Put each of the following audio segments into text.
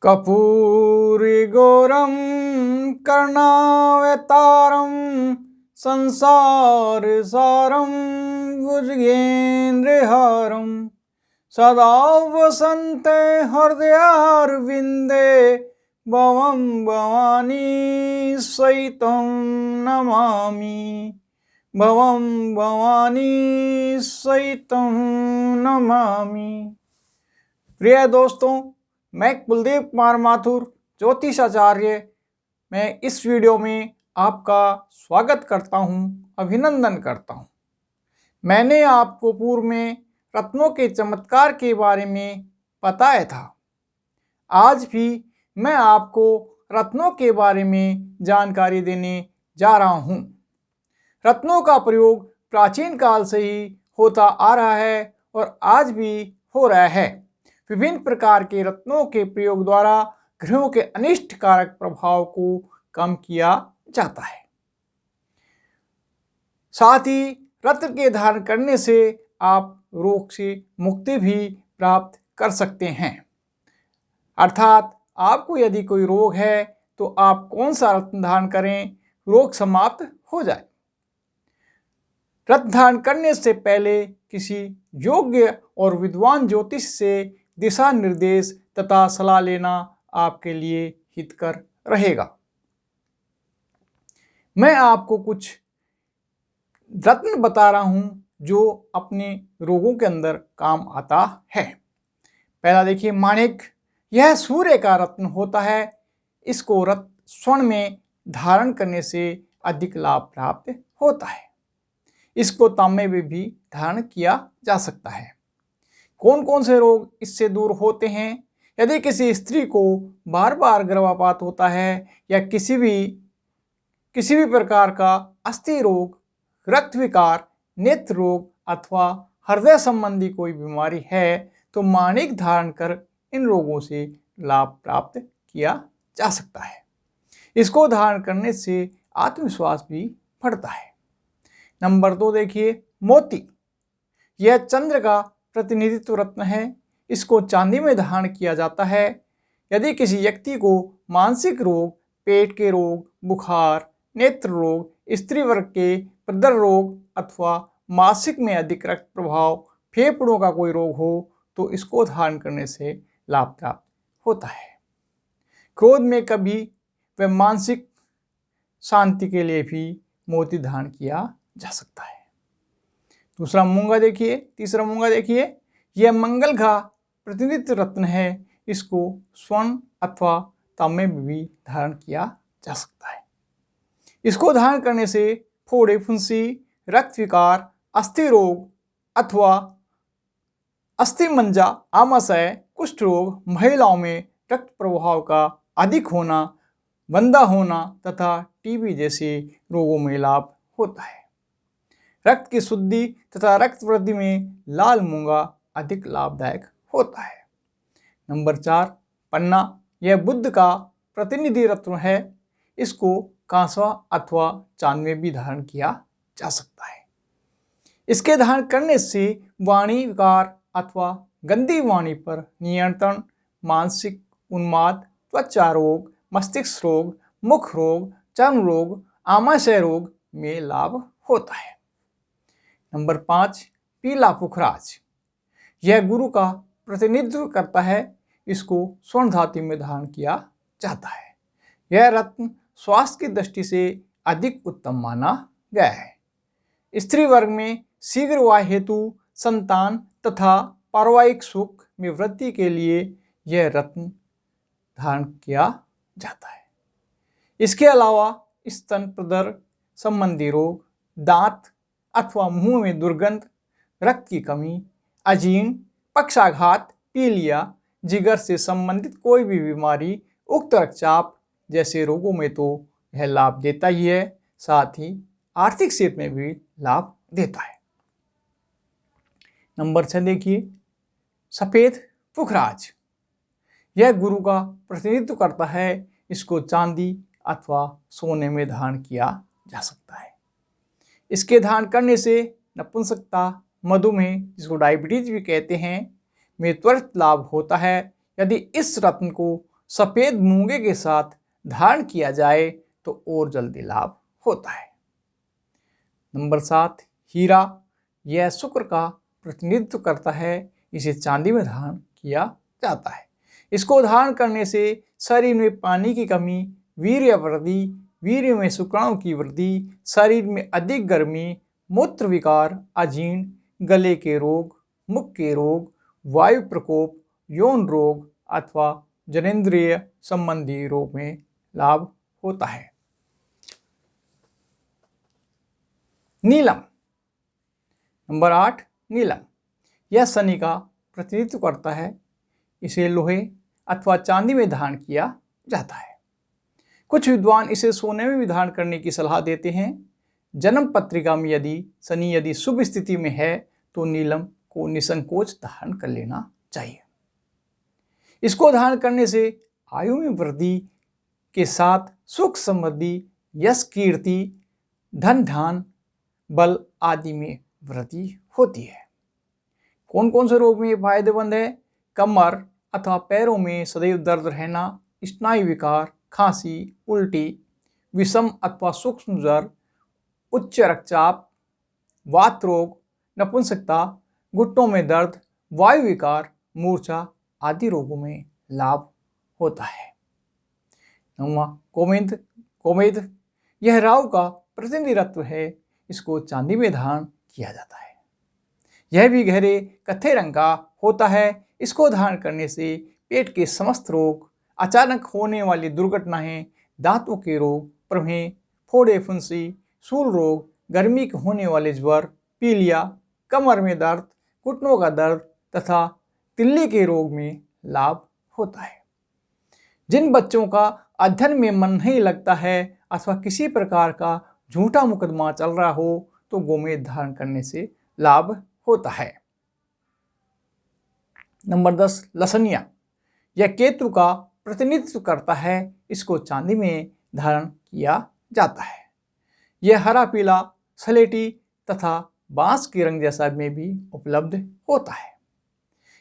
कर्पूरगौरं कर्णावतारं संसारसारं भुजगेन्द्रहारं सदा वसन्ते हृदयारविन्दे भवं भवानी सहितं नमामि। भवं भवानी सहितं नमामि। प्रिय दोस्तों, मैं कुलदीप कुमार माथुर ज्योतिषाचार्य मैं इस वीडियो में आपका स्वागत करता हूं, अभिनंदन करता हूं। मैंने आपको पूर्व में रत्नों के चमत्कार के बारे में बताया था। आज भी मैं आपको रत्नों के बारे में जानकारी देने जा रहा हूं। रत्नों का प्रयोग प्राचीन काल से ही होता आ रहा है और आज भी हो रहा है। विभिन्न प्रकार के रत्नों के प्रयोग द्वारा ग्रहों के अनिष्ट कारक प्रभाव को कम किया जाता है। साथ ही रत्न के धारण करने से आप रोग से मुक्ति भी प्राप्त कर सकते हैं। अर्थात आपको यदि कोई रोग है तो आप कौन सा रत्न धारण करें, रोग समाप्त हो जाए। रत्न धारण करने से पहले किसी योग्य और विद्वान ज्योतिष से दिशा निर्देश तथा सलाह लेना आपके लिए हितकर रहेगा। मैं आपको कुछ रत्न बता रहा हूं जो अपने रोगों के अंदर काम आता है। पहला देखिए, माणिक। यह सूर्य का रत्न होता है। इसको रत्न स्वर्ण में धारण करने से अधिक लाभ प्राप्त होता है। इसको तांबे में भी धारण किया जा सकता है। कौन कौन से रोग इससे दूर होते हैं? यदि किसी स्त्री को बार बार गर्भपात होता है या किसी भी प्रकार का अस्थि रोग, रक्त विकार, नेत्र रोग अथवा हृदय संबंधी कोई बीमारी है तो माणिक धारण कर इन रोगों से लाभ प्राप्त किया जा सकता है। इसको धारण करने से आत्मविश्वास भी बढ़ता है। नंबर 2 देखिए, मोती। यह चंद्र का प्रतिनिधित्व रत्न है। इसको चांदी में धारण किया जाता है। यदि किसी व्यक्ति को मानसिक रोग, पेट के रोग, बुखार, नेत्र रोग, स्त्री वर्ग के प्रदर रोग अथवा मासिक में अधिक रक्त प्रभाव, फेफड़ों का कोई रोग हो तो इसको धारण करने से लाभ प्राप्त होता है। क्रोध में कभी व मानसिक शांति के लिए भी मोती धारण किया जा सकता है। तीसरा मूंगा देखिए, यह मंगल का प्रतिनिधित्व रत्न है। इसको स्वर्ण अथवा तांबे में भी धारण किया जा सकता है। इसको धारण करने से फोड़े, फुंसी, रक्त विकार, अस्थि रोग अथवा अस्थि मंजा, आमाशय, कुष्ठ रोग, महिलाओं में रक्त प्रवाह का अधिक होना, मंदा होना तथा टीबी जैसे रोगों में लाभ होता है। रक्त की शुद्धि तथा रक्त वृद्धि में लाल मूंगा अधिक लाभदायक होता है। नंबर 4, पन्ना। यह बुध का प्रतिनिधि रत्न है। इसको कांसवा अथवा चांदी में भी धारण किया जा सकता है। इसके धारण करने से वाणी विकार अथवा गंदी वाणी पर नियंत्रण, मानसिक उन्माद, त्वचा रोग, मस्तिष्क रोग, मुख रोग, चर्म रोग, आमाशय रोग में लाभ होता है। नंबर 5, पीला पुखराज। यह गुरु का प्रतिनिधित्व करता है। इसको स्वर्ण धातु में धारण किया जाता है। यह रत्न स्वास्थ्य की दृष्टि से अधिक उत्तम माना गया है। स्त्री वर्ग में शीघ्र विवाह हेतु, संतान तथा पारिवारिक सुख में वृद्धि के लिए यह रत्न धारण किया जाता है। इसके अलावा स्तन प्रदर संबंधी रोग, दांत अथवा मुंह में दुर्गंध, रक्त की कमी, अजीर्ण, पक्षाघात, पीलिया, जिगर से संबंधित कोई भी बीमारी, उक्त रक्तचाप जैसे रोगों में तो यह लाभ देता ही है, साथ ही आर्थिक क्षेत्र में भी लाभ देता है। नंबर 6 देखिए, सफेद पुखराज। यह गुरु का प्रतिनिधित्व करता है। इसको चांदी अथवा सोने में धारण किया जा सकता है। इसके धारण करने से नपुंसकता, मधुमेह जिसको डायबिटीज भी कहते हैं में त्वरित लाभ होता है। यदि इस रत्न को सफ़ेद मूंगे के साथ धारण किया जाए तो और जल्दी लाभ होता है। नंबर 7, हीरा। यह शुक्र का प्रतिनिधित्व करता है। इसे चांदी में धारण किया जाता है। इसको धारण करने से शरीर में पानी की कमी, वीर्य वृद्धि, वीर्य में शुक्राणु की वृद्धि, शरीर में अधिक गर्मी, मूत्र विकार, अजीर्ण, गले के रोग, मुख के रोग, वायु प्रकोप, यौन रोग अथवा जनेंद्रिय संबंधी रोग में लाभ होता है। नीलम। नंबर 8, नीलम। यह शनि का प्रतिनिधित्व करता है। इसे लोहे अथवा चांदी में धारण किया जाता है। कुछ विद्वान इसे सोने में भी धारण करने की सलाह देते हैं। जन्म पत्रिका में यदि शुभ स्थिति में है तो नीलम को निसंकोच धारण कर लेना चाहिए। इसको धारण करने से आयु में वृद्धि के साथ सुख समृद्धि, यश कीर्ति, धन ध्यान, बल आदि में वृद्धि होती है। कौन कौन से रोग में ये फायदेमंद है? कमर अथवा पैरों में सदैव दर्द रहना, स्नायु विकार, खांसी, उल्टी, विषम अथवा सूक्ष्म ज्वर, उच्च रक्तचाप, वात रोग, नपुंसकता, घुटनों में दर्द, वायु विकार, मूर्छा आदि रोगों में लाभ होता है। गोमेद। गोमेद यह राहु का प्रतिनिधि रत्न है। इसको चांदी में धारण किया जाता है। यह भी गहरे कत्थे रंग का होता है। इसको धारण करने से पेट के समस्त रोग, अचानक होने वाली दुर्घटनाएं, दांतों के रोग, प्रमेह, फोड़े फुंसी, शूल रोग, गर्मी के होने वाले ज्वर, पीलिया, कमर में दर्द, घुटनों का दर्द तथा तिल्ली के रोग में लाभ होता है। जिन बच्चों का अध्ययन में मन नहीं लगता है अथवा किसी प्रकार का झूठा मुकदमा चल रहा हो तो गोमेद धारण करने से लाभ होता है। नंबर 10, लसनिया। यह केतु का प्रतिनिधित्व करता है। इसको चांदी में धारण किया जाता है। यह हरा, पीला, सलेटी तथा बांस के रंग जैसा में भी उपलब्ध होता है।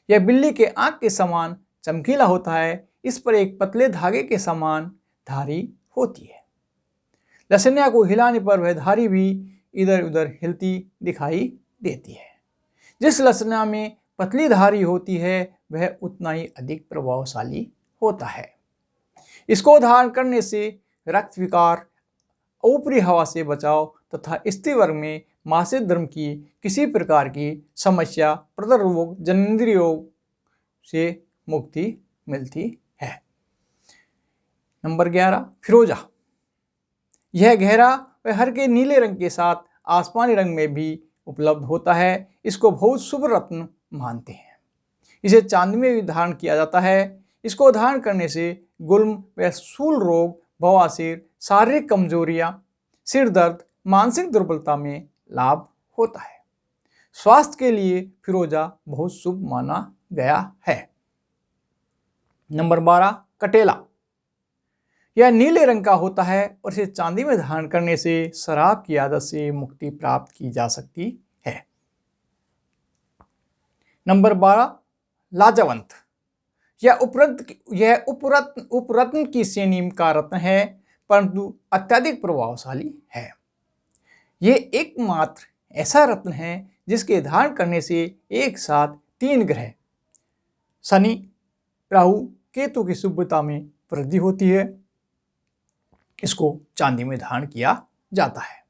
यह बिल्ली के आंख के समान चमकीला होता है। इस पर एक पतले धागे के समान धारी होती है। लसनिया को हिलाने पर वह धारी भी इधर उधर हिलती दिखाई देती है। जिस लसनिया में पतली धारी होती है वह उतना ही अधिक प्रभावशाली होता है। इसको धारण करने से रक्त विकार, ऊपरी हवा से बचाव तथा स्त्री वर्ग में मासिक धर्म की किसी प्रकार की समस्या, प्रदर रोग, जनेंद्रिय रोग से मुक्ति मिलती है। नंबर 11, फिरोजा। यह गहरा व हल्के नीले रंग के साथ आसमानी रंग में भी उपलब्ध होता है। इसको बहुत शुभ रत्न मानते हैं। इसे चांदी में भी धारण किया जाता है। इसको धारण करने से गुल्म व स्थूल रोग, बवासीर, शारीरिक कमजोरियां, सिर दर्द, मानसिक दुर्बलता में लाभ होता है। स्वास्थ्य के लिए फिरोजा बहुत शुभ माना गया है। नंबर 12, कटेला। यह नीले रंग का होता है और इसे चांदी में धारण करने से शराब की आदत से मुक्ति प्राप्त की जा सकती है। नंबर 12, लाजवंत। यह उपरत्न की श्रेणी का रत्न है परंतु अत्यधिक प्रभावशाली है। यह एकमात्र ऐसा रत्न है जिसके धारण करने से एक साथ 3 ग्रह शनि, राहु, केतु की शुभता में वृद्धि होती है। इसको चांदी में धारण किया जाता है।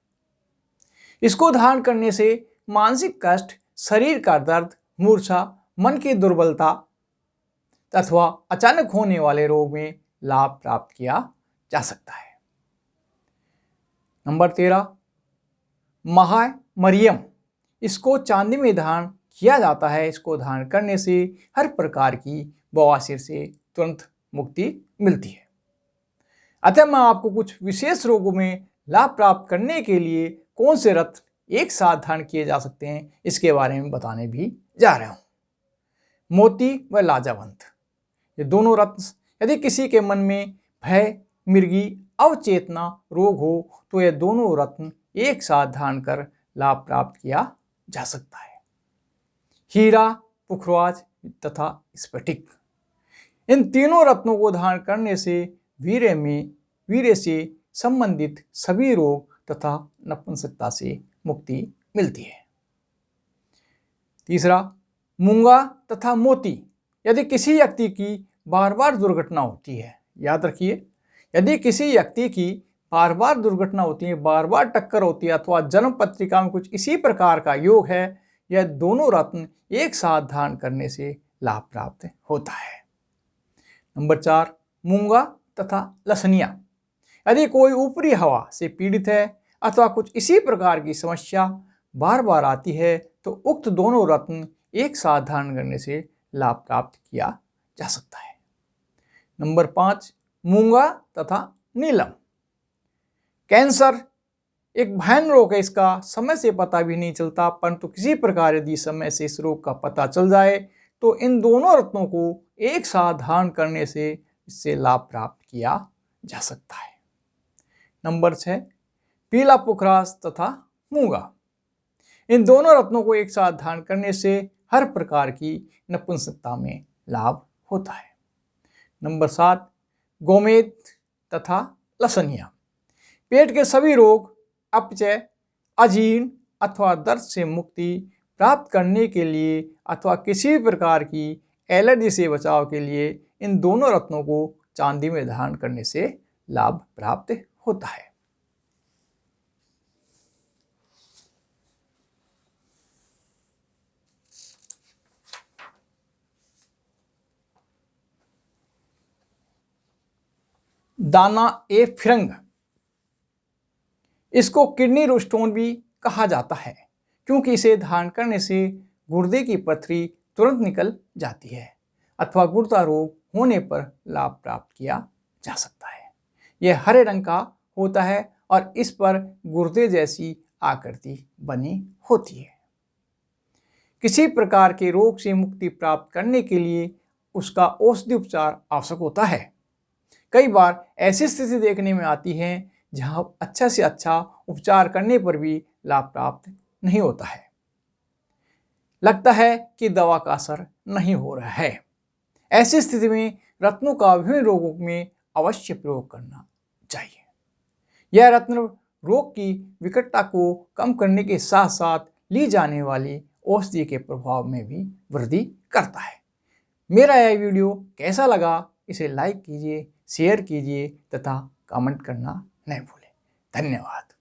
इसको धारण करने से मानसिक कष्ट, शरीर का दर्द, मूर्छा, मन की दुर्बलता अथवा अचानक होने वाले रोग में लाभ प्राप्त किया जा सकता है। नंबर 13, महामरियम। इसको चांदी में धारण किया जाता है। इसको धारण करने से हर प्रकार की बवासीर से तुरंत मुक्ति मिलती है। अतः मैं आपको कुछ विशेष रोगों में लाभ प्राप्त करने के लिए कौन से रत्न एक साथ धारण किए जा सकते हैं इसके बारे में बताने भी जा रहा हूं। मोती व लाजवंत, ये दोनों रत्न यदि किसी के मन में भय, मिर्गी, अवचेतना रोग हो तो ये दोनों रत्न एक साथ धारण कर लाभ प्राप्त किया जा सकता है। हीरा, पुखराज तथा स्फटिक, इन तीनों रत्नों को धारण करने से वीर्य से संबंधित सभी रोग तथा नपुंसकता से मुक्ति मिलती है। तीसरा, मूंगा तथा मोती। यदि किसी व्यक्ति की बार बार दुर्घटना होती है, याद रखिए, यदि किसी व्यक्ति की बार बार दुर्घटना होती है, बार बार टक्कर होती है अथवा जन्म पत्रिका में कुछ इसी प्रकार का योग है, यह दोनों रत्न एक साथ धारण करने से लाभ प्राप्त होता है। नंबर 4, मूंगा तथा लसनिया। यदि कोई ऊपरी हवा से पीड़ित है अथवा कुछ इसी प्रकार की समस्या बार बार आती है तो उक्त दोनों रत्न एक साथ धारण करने से लाभ प्राप्त किया जा सकता है। नंबर 5, मूंगा तथा नीलम। कैंसर एक भयानक रोग है, इसका समय से पता भी नहीं चलता, परंतु किसी प्रकार यदि समय से इस रोग का पता चल जाए तो इन दोनों रत्नों को एक साथ धारण करने से इससे लाभ प्राप्त किया जा सकता है। नंबर 6, पीला पुखरास तथा मूंगा। इन दोनों रत्नों को एक साथ धारण करने से हर प्रकार की नपुंसकता में लाभ होता है। नंबर 7, गोमेद तथा लसनिया। पेट के सभी रोग, अपचय, अजीर्ण अथवा दर्द से मुक्ति प्राप्त करने के लिए अथवा किसी भी प्रकार की एलर्जी से बचाव के लिए इन दोनों रत्नों को चांदी में धारण करने से लाभ प्राप्त होता है। दाना ए फिरंग, इसको किडनी स्टोन भी कहा जाता है क्योंकि इसे धारण करने से गुर्दे की पथरी तुरंत निकल जाती है अथवा गुर्दा रोग होने पर लाभ प्राप्त किया जा सकता है। यह हरे रंग का होता है और इस पर गुर्दे जैसी आकृति बनी होती है। किसी प्रकार के रोग से मुक्ति प्राप्त करने के लिए उसका औषधि उपचार आवश्यक होता है। कई बार ऐसी स्थिति देखने में आती है जहां अच्छा से अच्छा उपचार करने पर भी लाभ प्राप्त नहीं होता है। लगता है कि दवा का असर नहीं हो रहा है। ऐसी स्थिति में रत्नों का विभिन्न रोगों में अवश्य प्रयोग करना चाहिए। यह रत्न रोग की विकटता को कम करने के साथ साथ ली जाने वाली औषधि के प्रभाव में भी वृद्धि करता है। मेरा यह वीडियो कैसा लगा इसे लाइक कीजिए, शेयर कीजिए तथा कमेंट करना नहीं भूलें। धन्यवाद।